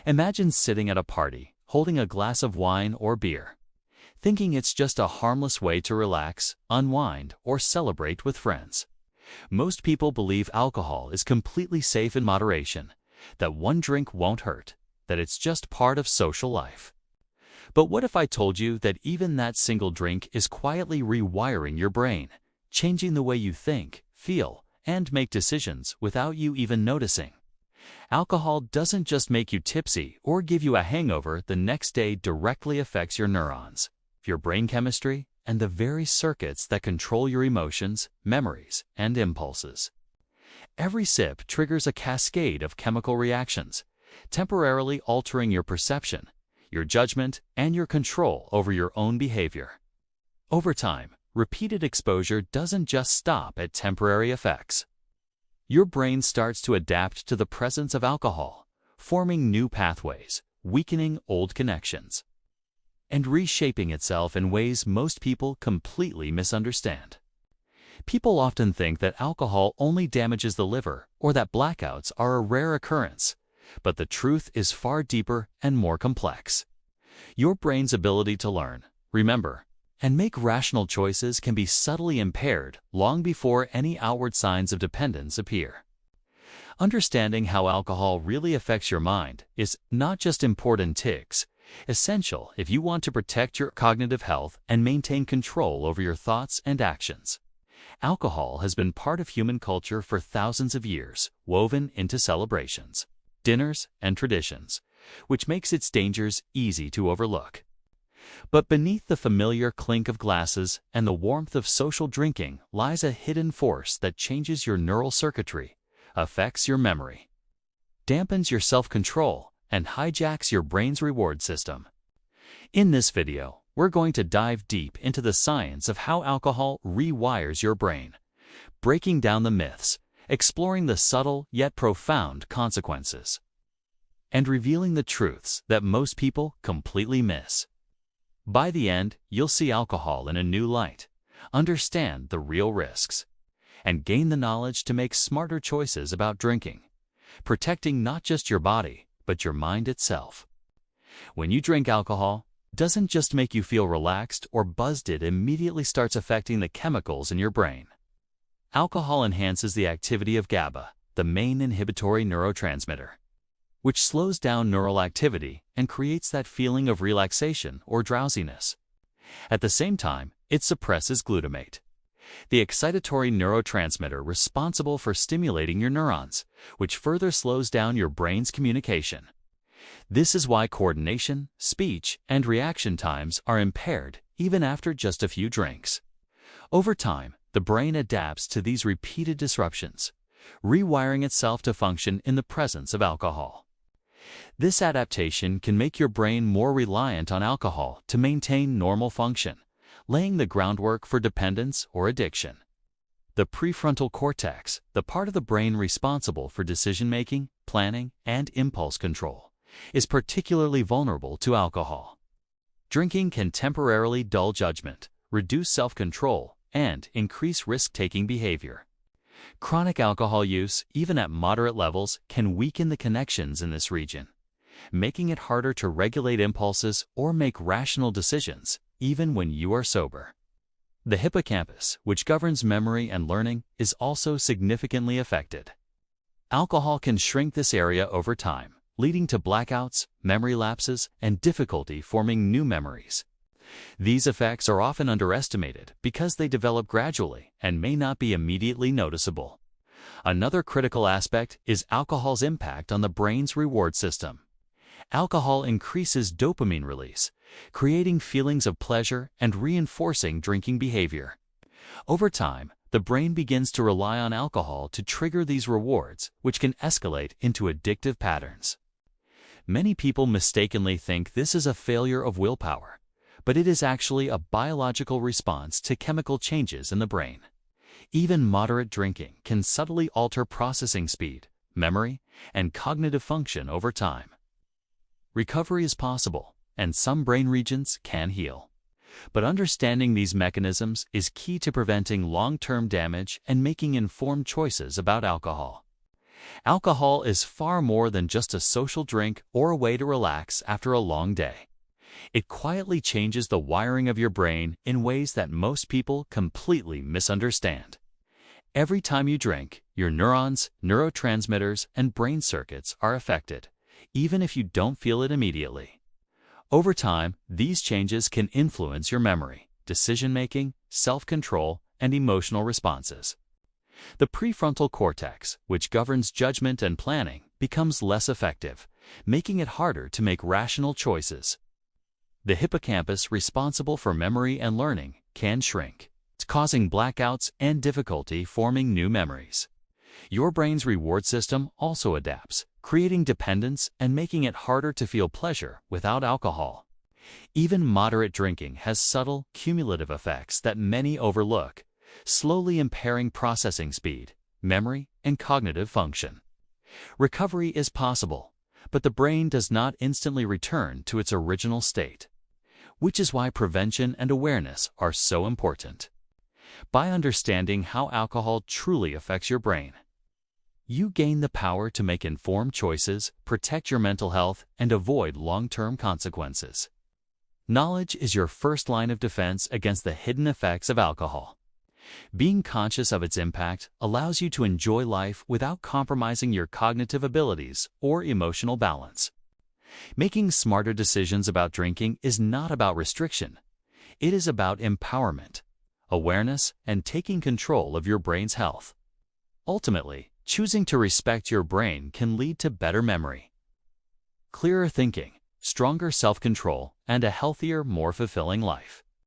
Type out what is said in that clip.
Imagine sitting at a party, holding a glass of wine or beer, thinking it's just a harmless way to relax, unwind, or celebrate with friends. Most people believe alcohol is completely safe in moderation, that one drink won't hurt, that it's just part of social life. But what if I told you that even that single drink is quietly rewiring your brain, changing the way you think, feel, and make decisions without you even noticing? Alcohol doesn't just make you tipsy or give you a hangover the next day. Directly affects your neurons, your brain chemistry, and the very circuits that control your emotions, memories, and impulses. Every sip triggers a cascade of chemical reactions, temporarily altering your perception, your judgment, and your control over your own behavior. Over time, repeated exposure doesn't just stop at temporary effects. Your brain starts to adapt to the presence of alcohol, forming new pathways, weakening old connections, and reshaping itself in ways most people completely misunderstand. People often think that alcohol only damages the liver or that blackouts are a rare occurrence, but the truth is far deeper and more complex. Your brain's ability to learn, remember, and make rational choices can be subtly impaired long before any outward signs of dependence appear. Understanding how alcohol really affects your mind is not just important, it's essential if you want to protect your cognitive health and maintain control over your thoughts and actions. Alcohol has been part of human culture for thousands of years, woven into celebrations, dinners, and traditions, which makes its dangers easy to overlook. But beneath the familiar clink of glasses and the warmth of social drinking lies a hidden force that changes your neural circuitry, affects your memory, dampens your self-control, and hijacks your brain's reward system. In this video, we're going to dive deep into the science of how alcohol rewires your brain, breaking down the myths, exploring the subtle yet profound consequences, and revealing the truths that most people completely miss. By the end, you'll see alcohol in a new light, understand the real risks, and gain the knowledge to make smarter choices about drinking, protecting not just your body, but your mind itself. When you drink alcohol, it doesn't just make you feel relaxed or buzzed, it immediately starts affecting the chemicals in your brain. Alcohol enhances the activity of GABA, the main inhibitory neurotransmitter, which slows down neural activity and creates that feeling of relaxation or drowsiness. At the same time, it suppresses glutamate, the excitatory neurotransmitter responsible for stimulating your neurons, which further slows down your brain's communication. This is why coordination, speech, and reaction times are impaired even after just a few drinks. Over time, the brain adapts to these repeated disruptions, rewiring itself to function in the presence of alcohol. This adaptation can make your brain more reliant on alcohol to maintain normal function, laying the groundwork for dependence or addiction. The prefrontal cortex, the part of the brain responsible for decision-making, planning, and impulse control, is particularly vulnerable to alcohol. Drinking can temporarily dull judgment, reduce self-control, and increase risk-taking behavior. Chronic alcohol use, even at moderate levels, can weaken the connections in this region, making it harder to regulate impulses or make rational decisions, even when you are sober. The hippocampus, which governs memory and learning, is also significantly affected. Alcohol can shrink this area over time, leading to blackouts, memory lapses, and difficulty forming new memories. These effects are often underestimated because they develop gradually and may not be immediately noticeable. Another critical aspect is alcohol's impact on the brain's reward system. Alcohol increases dopamine release, creating feelings of pleasure and reinforcing drinking behavior. Over time, the brain begins to rely on alcohol to trigger these rewards, which can escalate into addictive patterns. Many people mistakenly think this is a failure of willpower, but it is actually a biological response to chemical changes in the brain. Even moderate drinking can subtly alter processing speed, memory, and cognitive function over time. Recovery is possible, and some brain regions can heal. But understanding these mechanisms is key to preventing long-term damage and making informed choices about alcohol. Alcohol is far more than just a social drink or a way to relax after a long day. It quietly changes the wiring of your brain in ways that most people completely misunderstand. Every time you drink, your neurons, neurotransmitters, and brain circuits are affected, even if you don't feel it immediately. Over time, these changes can influence your memory, decision-making, self-control, and emotional responses. The prefrontal cortex, which governs judgment and planning, becomes less effective, making it harder to make rational choices. The hippocampus, responsible for memory and learning, can shrink, causing blackouts and difficulty forming new memories. Your brain's reward system also adapts, creating dependence and making it harder to feel pleasure without alcohol. Even moderate drinking has subtle, cumulative effects that many overlook, slowly impairing processing speed, memory, and cognitive function. Recovery is possible, but the brain does not instantly return to its original state, which is why prevention and awareness are so important. By understanding how alcohol truly affects your brain, you gain the power to make informed choices, protect your mental health, and avoid long-term consequences. Knowledge is your first line of defense against the hidden effects of alcohol. Being conscious of its impact allows you to enjoy life without compromising your cognitive abilities or emotional balance. Making smarter decisions about drinking is not about restriction. It is about empowerment, awareness, and taking control of your brain's health. Ultimately, choosing to respect your brain can lead to better memory, clearer thinking, stronger self-control, and a healthier, more fulfilling life.